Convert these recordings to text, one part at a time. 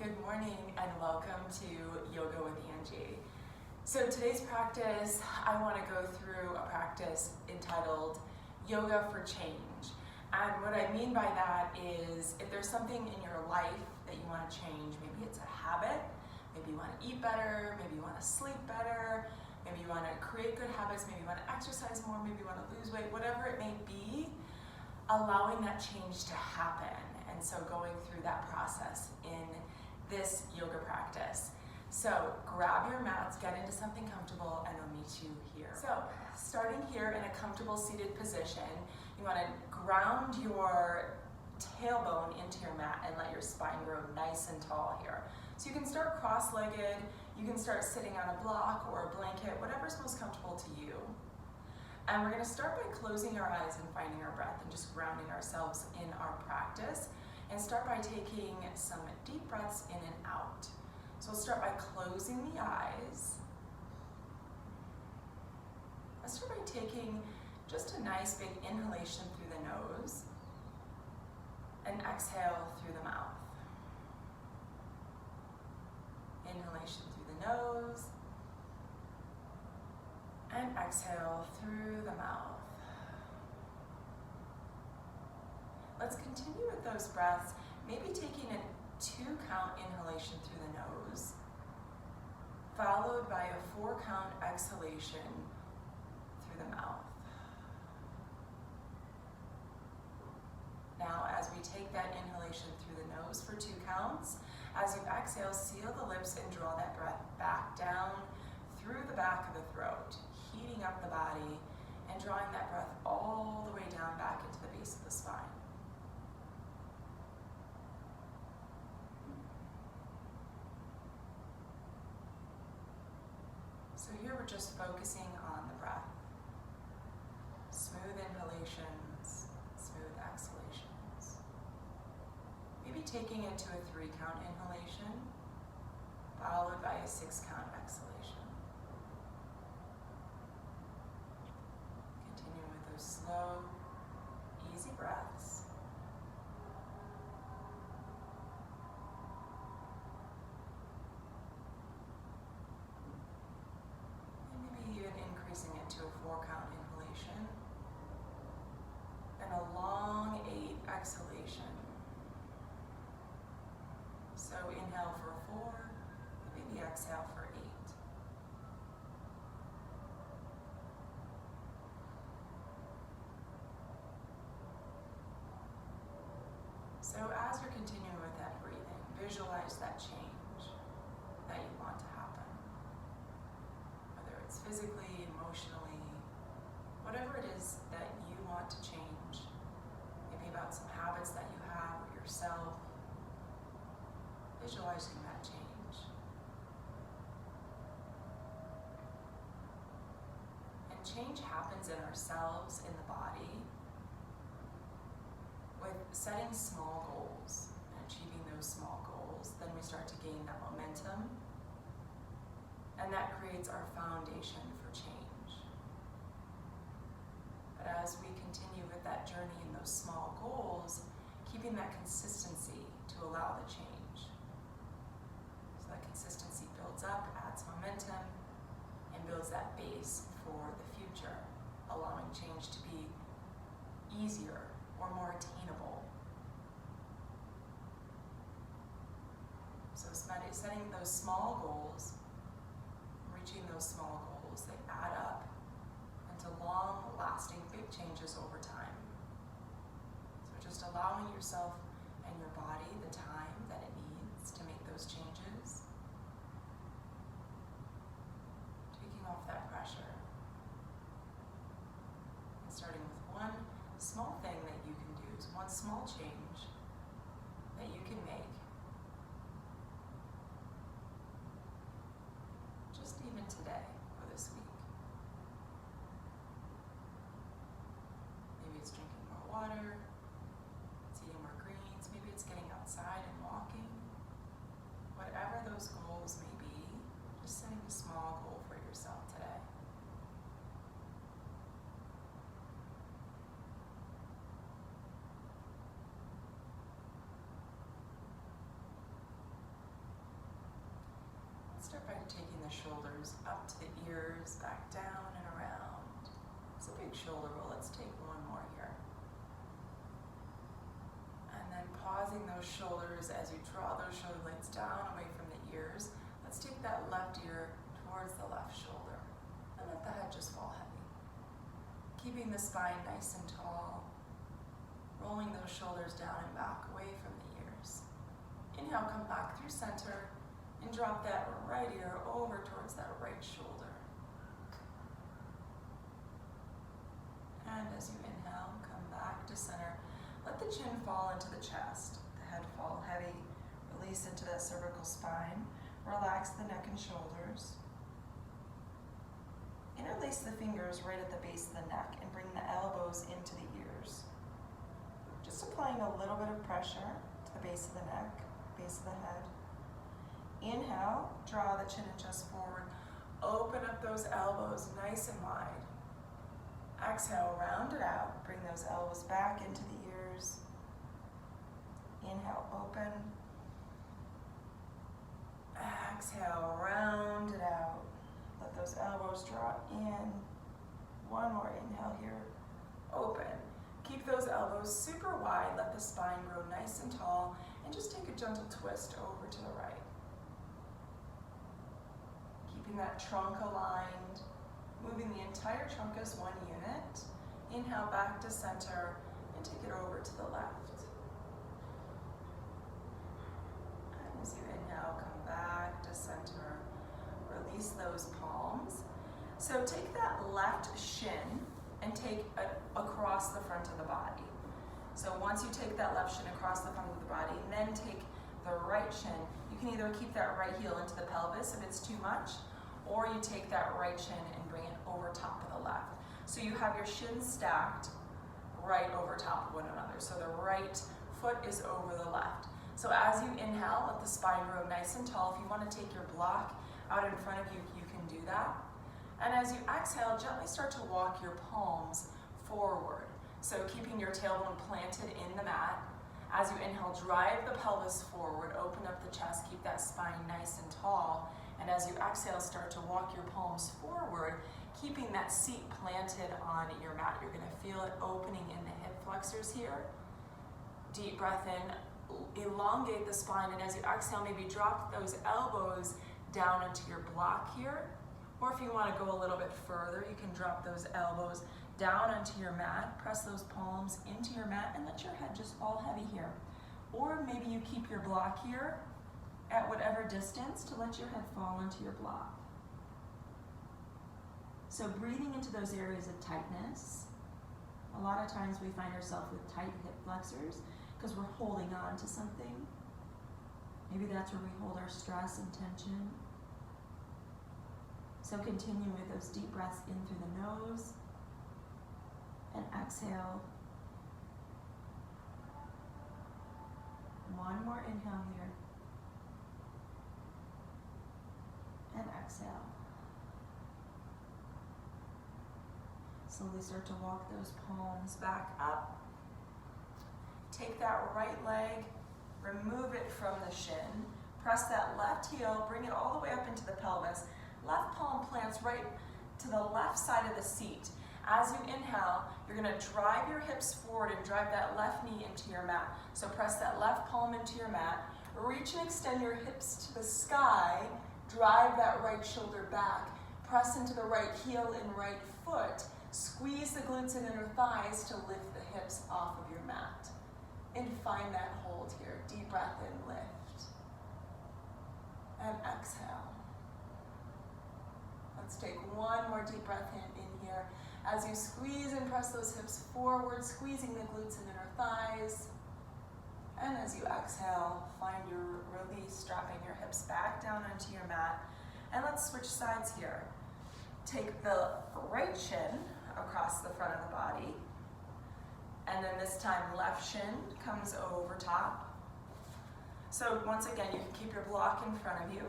Good morning and welcome to Yoga with Angie. So today's practice, I want to go through a practice entitled Yoga for Change. And what I mean by that is if there's something in your life that you want to change, maybe it's a habit, maybe you want to eat better, maybe you want to sleep better, maybe you want to create good habits, maybe you want to exercise more, maybe you want to lose weight, whatever it may be, allowing that change to happen. And so going through that process in this yoga practice. So grab your mats, get into something comfortable, and I'll meet you here. So starting here in a comfortable seated position, you want to ground your tailbone into your mat and let your spine grow nice and tall here. So you can start cross-legged, you can start sitting on a block or a blanket, whatever's most comfortable to you. And we're going to start by closing our eyes and finding our breath and just grounding ourselves in our practice. And start by taking some deep breaths in and out. So we'll start by closing the eyes. Let's start by taking just a nice big inhalation through the nose and exhale through the mouth. Inhalation through the nose and exhale through the mouth. Let's continue with those breaths, maybe taking a 2-count inhalation through the nose, followed by a 4-count exhalation through the mouth. Now, as we take that inhalation through the nose for 2 counts, as you exhale, seal the lips and draw that breath back down through the back of the throat, heating up the body and drawing that breath all the way down back into the base of the spine. So here we're just focusing on the breath. Smooth inhalations, smooth exhalations. Maybe taking it to a 3-count inhalation, followed by a 6-count exhalation. Continuing with those slow, easy breaths. Increasing it to a 4-count inhalation and a long 8 exhalation. So inhale for 4, maybe exhale for 8. So as you're continuing with that breathing, visualize that change that you want to happen. Whether it's physically, emotionally, whatever it is that you want to change. Maybe about some habits that you have or yourself. Visualizing that change. And change happens in ourselves, in the body, with setting small goals and achieving those small goals. Then we start to gain that momentum. And that creates our foundation for change. But as we continue with that journey in those small goals, keeping that consistency to allow the change. So that consistency builds up, adds momentum, and builds that base for the future, allowing change to be easier or more attainable. So setting those small goals, reaching those small goals, they add up into long-lasting big changes over time. So just allowing yourself and your body the time that it needs to make those changes. Taking off that pressure. And starting with one small thing that you can do, one small change that you can make. Just even today or this week. Maybe it's drinking more water, it's eating more greens, maybe it's getting outside and walking. Whatever those goals may be, just setting a small goal for yourself today. taking the shoulders up to the ears, back down and around. It's a big shoulder roll. Let's take one more here. And then pausing those shoulders as you draw those shoulder blades down away from the ears. Let's take that left ear towards the left shoulder and let the head just fall heavy. Keeping the spine nice and tall, rolling those shoulders down and back away from the ears. Inhale, come back through center and drop that right ear over towards that right shoulder. And as you inhale, come back to center. Let the chin fall into the chest, the head fall heavy, release into that cervical spine. Relax the neck and shoulders. Interlace the fingers right at the base of the neck and bring the elbows into the ears. Just applying a little bit of pressure to the base of the neck, base of the head. Inhale, draw the chin and chest forward. Open up those elbows nice and wide. Exhale, round it out. Bring those elbows back into the ears. Inhale, open. Exhale, round it out. Let those elbows draw in. One more inhale here. Open. Keep those elbows super wide. Let the spine grow nice and tall. And just take a gentle twist over to the right. Keeping that trunk aligned. Moving the entire trunk as one unit. Inhale back to center and take it over to the left. And as you inhale, come back to center. Release those palms. So take that left shin and take it across the front of the body. So once you take that left shin across the front of the body, then take the right shin. You can either keep that right heel into the pelvis if it's too much, or you take that right shin and bring it over top of the left. So you have your shins stacked right over top of one another. So the right foot is over the left. So as you inhale, let the spine grow nice and tall. If you want to take your block out in front of you, you can do that. And as you exhale, gently start to walk your palms forward. So keeping your tailbone planted in the mat. As you inhale, drive the pelvis forward, open up the chest, keep that spine nice and tall. And as you exhale, start to walk your palms forward, keeping that seat planted on your mat. You're gonna feel it opening in the hip flexors here. Deep breath in, elongate the spine, and as you exhale, maybe drop those elbows down into your block here. Or if you wanna go a little bit further, you can drop those elbows down onto your mat, press those palms into your mat, and let your head just fall heavy here. Or maybe you keep your block here at whatever distance to let your head fall into your block. So breathing into those areas of tightness. A lot of times we find ourselves with tight hip flexors because we're holding on to something. Maybe that's where we hold our stress and tension. So continue with those deep breaths in through the nose and exhale. One more inhale here. And exhale. Slowly start to walk those palms back up. Take that right leg, remove it from the shin. Press that left heel, bring it all the way up into the pelvis. Left palm plants right to the left side of the seat. As you inhale, you're gonna drive your hips forward and drive that left knee into your mat. So press that left palm into your mat. Reach and extend your hips to the sky. Drive that right shoulder back. Press into the right heel and right foot. Squeeze the glutes and inner thighs to lift the hips off of your mat. And find that hold here. Deep breath in, lift. And exhale. Let's take one more deep breath in here. As you squeeze and press those hips forward, squeezing the glutes and inner thighs. And as you exhale, find your release, dropping your hips back down onto your mat. And let's switch sides here. Take the right shin across the front of the body. And then this time, left shin comes over top. So once again, you can keep your block in front of you.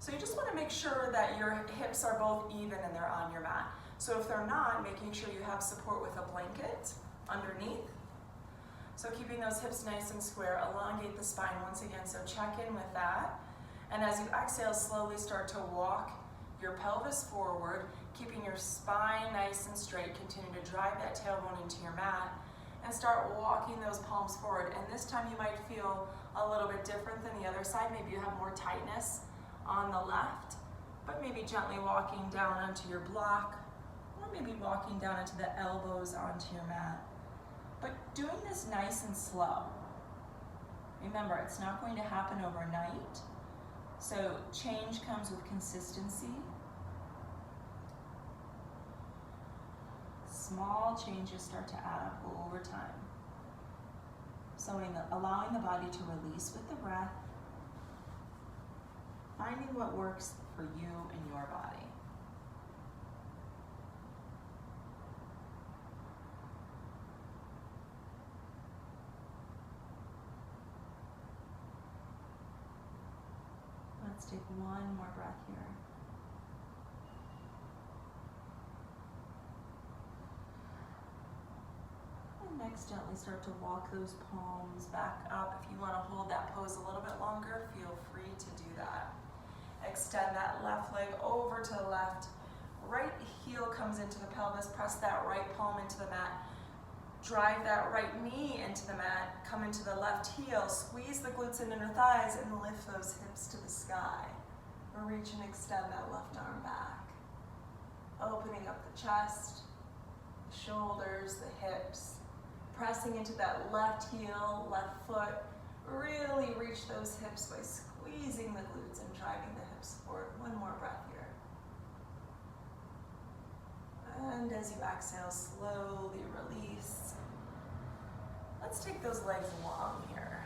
So you just want to make sure that your hips are both even and they're on your mat. So if they're not, making sure you have support with a blanket underneath. So keeping those hips nice and square, elongate the spine once again, so check in with that. And as you exhale, slowly start to walk your pelvis forward, keeping your spine nice and straight. Continue to drive that tailbone into your mat and start walking those palms forward. And this time you might feel a little bit different than the other side. Maybe you have more tightness on the left, but maybe gently walking down onto your block, or maybe walking down into the elbows onto your mat. But doing this nice and slow. Remember, it's not going to happen overnight. So change comes with consistency. Small changes start to add up over time. So allowing the body to release with the breath, finding what works for you and your body. Let's take one more breath here. And next, gently start to walk those palms back up. If you want to hold that pose a little bit longer, feel free to do that. Extend that left leg over to the left. Right heel comes into the pelvis. Press that right palm into the mat. Drive that right knee into the mat. Come into the left heel. Squeeze the glutes and inner thighs and lift those hips to the sky. Or reach and extend that left arm back. Opening up the chest, the shoulders, the hips. Pressing into that left heel, left foot. Really reach those hips by squeezing the glutes and driving the hips forward. One more breath here. And as you exhale, slowly release. Let's take those legs long here.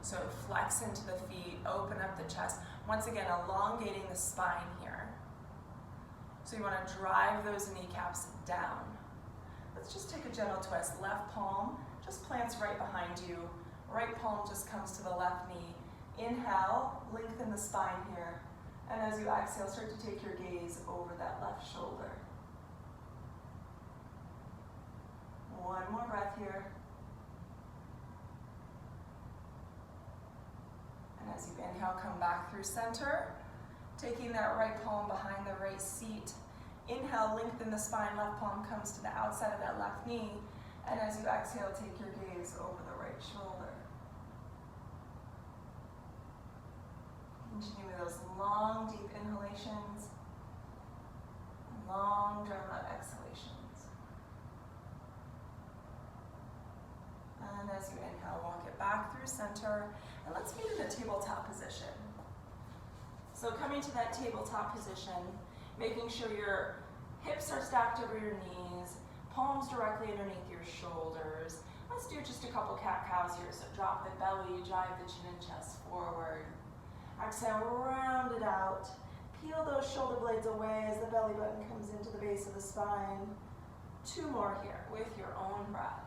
So flex into the feet, open up the chest. Once again, elongating the spine here. So you want to drive those kneecaps down. Let's just take a gentle twist. Left palm just plants right behind you. Right palm just comes to the left knee. Inhale, lengthen the spine here. And as you exhale, start to take your gaze over that left shoulder. One more breath here. And as you inhale, come back through center. Taking that right palm behind the right seat. Inhale, lengthen the spine. Left palm comes to the outside of that left knee. And as you exhale, take your gaze over the right shoulder. Continue with those long, deep inhalations and long, drawn out exhalations. And as you inhale, walk it back through center. And let's meet in a tabletop position. So coming to that tabletop position, making sure your hips are stacked over your knees, palms directly underneath your shoulders. Let's do just a couple cat-cows here. So drop the belly, drive the chin and chest forward. Exhale, round it out. Peel those shoulder blades away as the belly button comes into the base of the spine. Two more here with your own breath.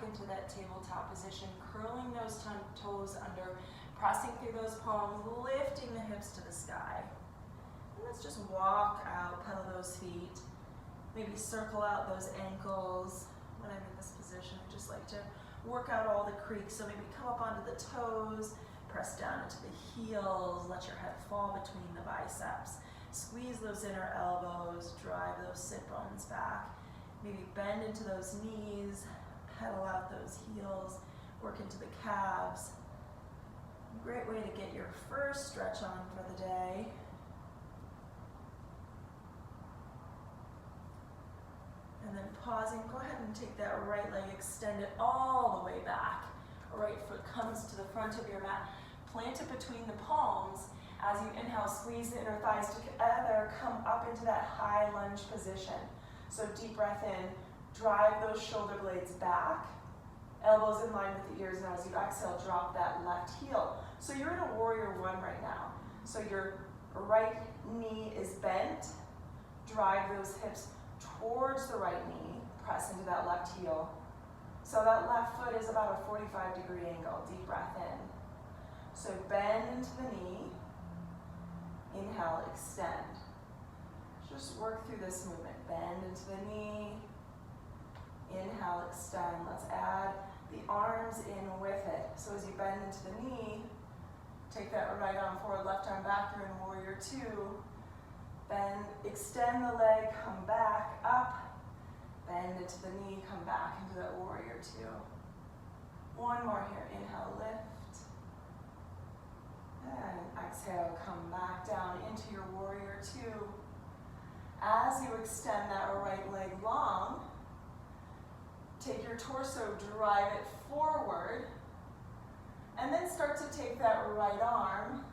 Into that tabletop position, curling those toes under, pressing through those palms, lifting the hips to the sky. And let's just walk out, pedal those feet, maybe circle out those ankles. When I'm in this position, I just like to work out all the creaks. So maybe come up onto the toes, press down into the heels, let your head fall between the biceps. Squeeze those inner elbows, drive those sit bones back. Maybe bend into those knees, pedal out those heels, work into the calves. Great way to get your first stretch on for the day. And then pausing, go ahead and take that right leg, extend it all the way back. Right foot comes to the front of your mat. Plant it between the palms. As you inhale, squeeze the inner thighs together, come up into that high lunge position. So deep breath in. Drive those shoulder blades back, elbows in line with the ears, and as you exhale, drop that left heel. So you're in a warrior one right now. So your right knee is bent, drive those hips towards the right knee, press into that left heel. So that left foot is about a 45-degree angle, deep breath in. So bend into the knee. Inhale, extend. Just work through this movement. Bend into the knee. Inhale, extend. Let's add the arms in with it. So as you bend into the knee, take that right arm forward, left arm back. You're in warrior two. Bend, extend the leg, come back, up. Bend into the knee, come back into that warrior two. One more here. Inhale, lift. And exhale, come back down into your warrior two. As you extend that right leg long, take your torso, drive it forward, and then start to take that right arm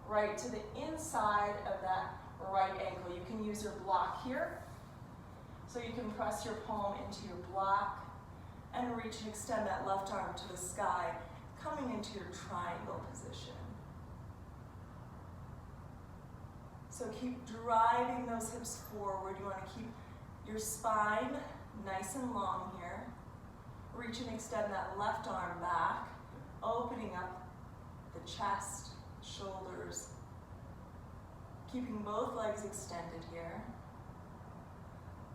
right to the inside of that right ankle. You can use your block here, so you can press your palm into your block and reach and extend that left arm to the sky, coming into your triangle position. So keep driving those hips forward. You want to keep your spine nice and long here. Reach and extend that left arm back, opening up the chest, shoulders, keeping both legs extended here.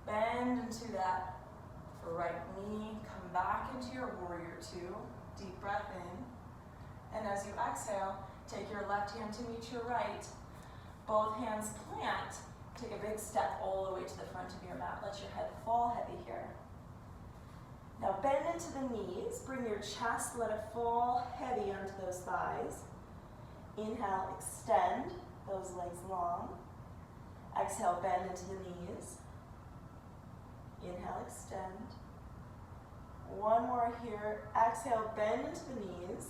Bend into that right knee, come back into your warrior two, deep breath in. And as you exhale, take your left hand to meet your right. Both hands plant. Take a big step all the way to the front of your mat. Let your head fall heavy here. Now bend into the knees. Bring your chest, let it fall heavy onto those thighs. Inhale, extend those legs long. Exhale, bend into the knees. Inhale, extend. One more here. Exhale, bend into the knees.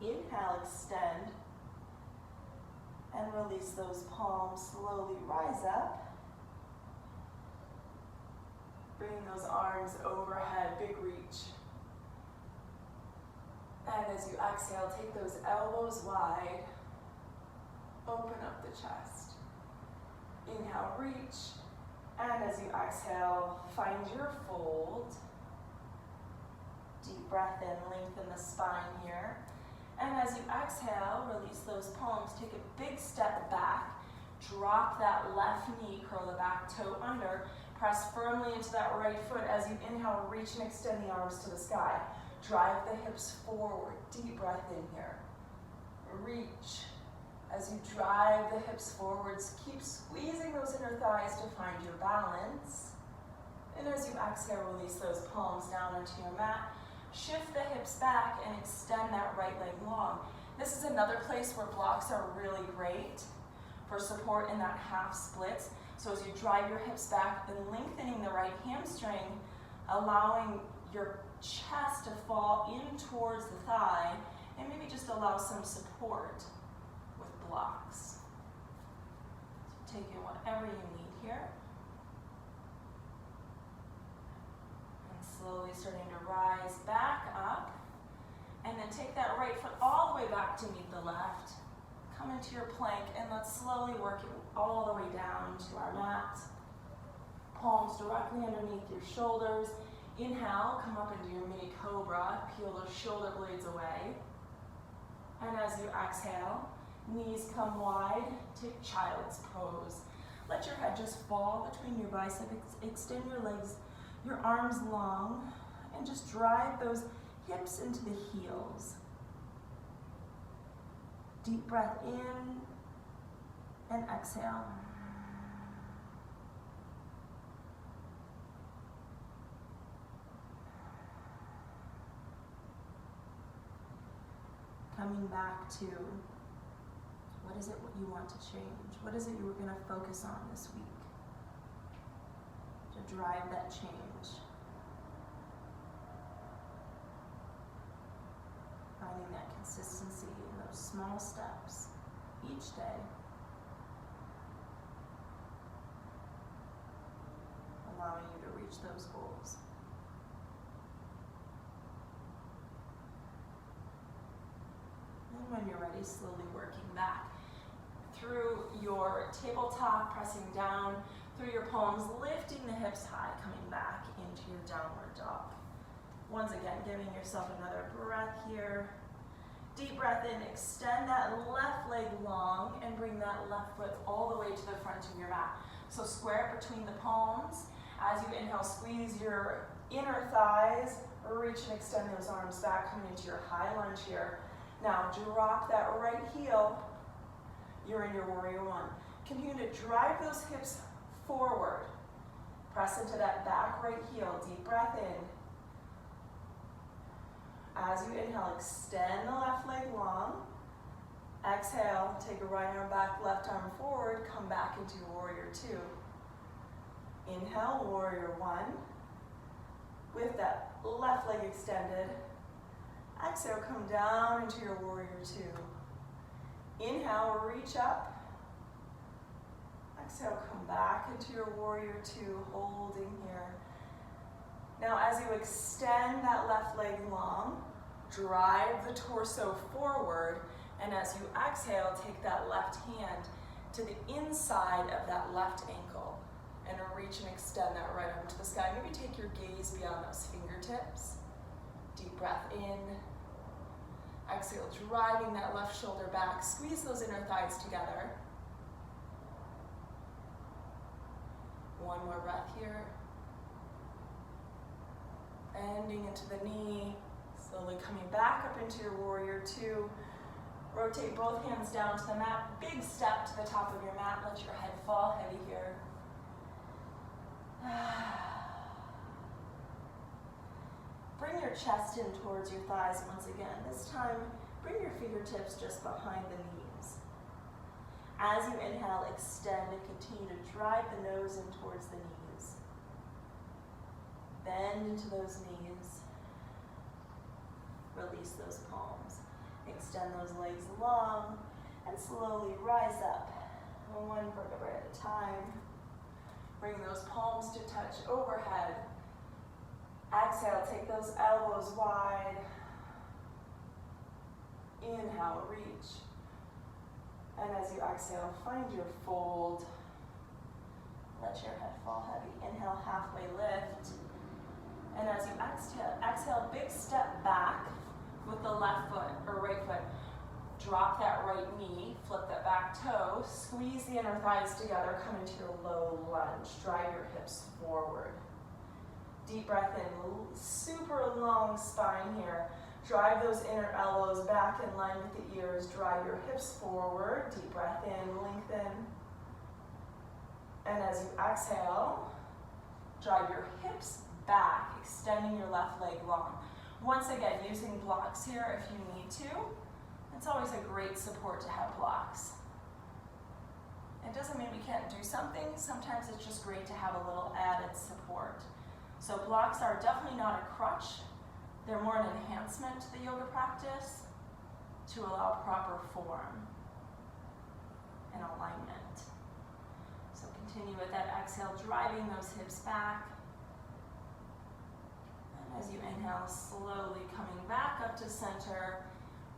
Inhale, extend. And release those palms, slowly rise up. Bring those arms overhead, big reach. And as you exhale, take those elbows wide. Open up the chest. Inhale, reach. And as you exhale, find your fold. Deep breath in, lengthen the spine here. And as you exhale, release those palms. Take a big step back. Drop that left knee, curl the back toe under. Press firmly into that right foot. As you inhale, reach and extend the arms to the sky. Drive the hips forward. Deep breath in here. Reach. As you drive the hips forwards, keep squeezing those inner thighs to find your balance. And as you exhale, release those palms down into your mat. Shift the hips back and extend that right leg long. This is another place where blocks are really great for support in that half splits. So as you drive your hips back, then lengthening the right hamstring, allowing your chest to fall in towards the thigh, and maybe just allow some support with blocks. So take in whatever you need here. Slowly starting to rise back up, and then take that right foot all the way back to meet the left. Come into your plank, and let's slowly work it all the way down to our mat. Palms directly underneath your shoulders. Inhale, come up into your mini cobra, peel those shoulder blades away. And as you exhale, knees come wide, take child's pose. Let your head just fall between your biceps, extend your legs, your arms long, and just drive those hips into the heels. Deep breath in and exhale. Coming back to what is it what you want to change? What is it you were going to focus on this week to drive that change? Finding that consistency in those small steps each day. Allowing you to reach those goals. And when you're ready, slowly working back through your tabletop, pressing down through your palms, lifting the hips high, coming back into your downward dog. Once again, giving yourself another breath here. Deep breath in, extend that left leg long and bring that left foot all the way to the front of your mat. So square it between the palms. As you inhale, squeeze your inner thighs, reach and extend those arms back, coming into your high lunge here. Now drop that right heel. You're in your warrior one. Continue to drive those hips forward. Press into that back right heel. Deep breath in. As you inhale, extend the left leg long. Exhale, take a right arm back, left arm forward, come back into your warrior two. Inhale, warrior one. With that left leg extended. Exhale, come down into your warrior two. Inhale, reach up. Exhale, come back into your warrior two, holding here. Now as you extend that left leg long, drive the torso forward, and as you exhale, take that left hand to the inside of that left ankle and reach and extend that right arm to the sky. Maybe take your gaze beyond those fingertips. Deep breath in. Exhale, driving that left shoulder back. Squeeze those inner thighs together. One more breath here. Bending into the knee, slowly coming back up into your warrior two. Rotate both hands down to the mat. Big step to the top of your mat. Let your head fall heavy here. Bring your chest in towards your thighs once again. This time, bring your fingertips just behind the knees. As you inhale, extend and continue to drive the nose in towards the knees. Bend into those knees. Release those palms. Extend those legs long and slowly rise up, one vertebra at a time. Bring those palms to touch overhead. Exhale, take those elbows wide. Inhale, reach. And as you exhale, find your fold. Let your head fall heavy. Inhale, halfway lift. And as you exhale, big step back with the left foot or right foot. Drop that right knee, flip that back toe, squeeze the inner thighs together, come into your low lunge. Drive your hips forward. Deep breath in, super long spine here. Drive those inner elbows back in line with the ears. Drive your hips forward. Deep breath in, lengthen. And as you exhale, drive your hips back, extending your left leg long. Once again, using blocks here if you need to. It's always a great support to have blocks. It doesn't mean we can't do something. Sometimes it's just great to have a little added support. So blocks are definitely not a crutch. They're more an enhancement to the yoga practice to allow proper form and alignment. So continue with that exhale, driving those hips back. And as you inhale, slowly coming back up to center.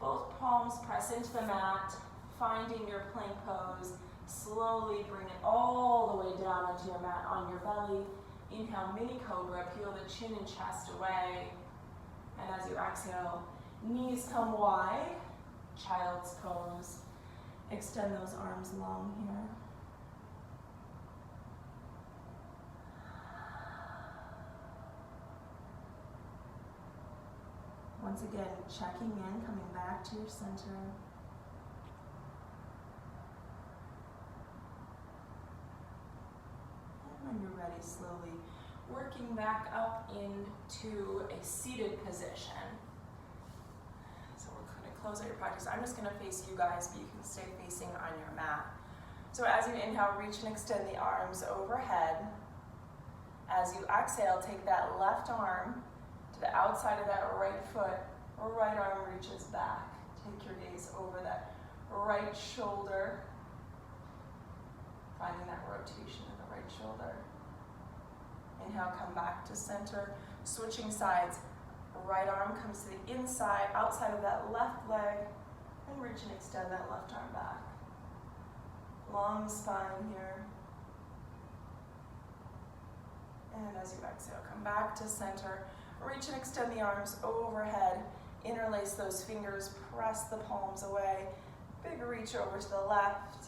Both palms press into the mat, finding your plank pose. Slowly bring it all the way down onto your mat on your belly. Inhale, mini cobra, peel the chin and chest away. And as you exhale, knees come wide, child's pose. Extend those arms long here. Once again, checking in, coming back to your center. And when you're ready, slowly working back up into a seated position. So we're going to close out your practice. I'm just going to face you guys, but you can stay facing on your mat. So as you inhale, reach and extend the arms overhead. As you exhale, take that left arm to the outside of that right foot, right arm reaches back. Take your gaze over that right shoulder, finding that rotation of the right shoulder. Inhale, come back to center, switching sides. Right arm comes to the inside, outside of that left leg, and reach and extend that left arm back. Long spine here. And as you exhale, come back to center. Reach and extend the arms overhead. Interlace those fingers, press the palms away. Big reach over to the left,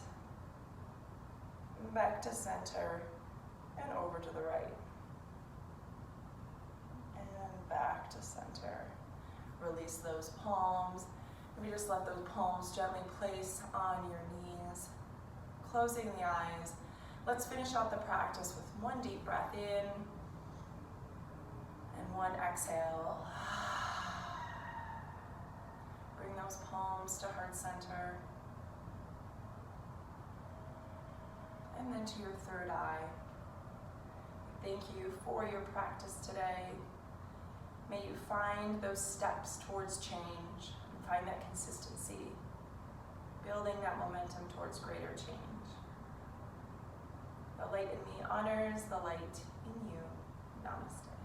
back to center, and over to the right. And back to center. Release those palms. Maybe just let those palms gently place on your knees. Closing the eyes. Let's finish out the practice with one deep breath in and one exhale. Bring those palms to heart center. And then to your third eye. Thank you for your practice today. May you find those steps towards change and find that consistency, building that momentum towards greater change. The light in me honors the light in you. Namaste.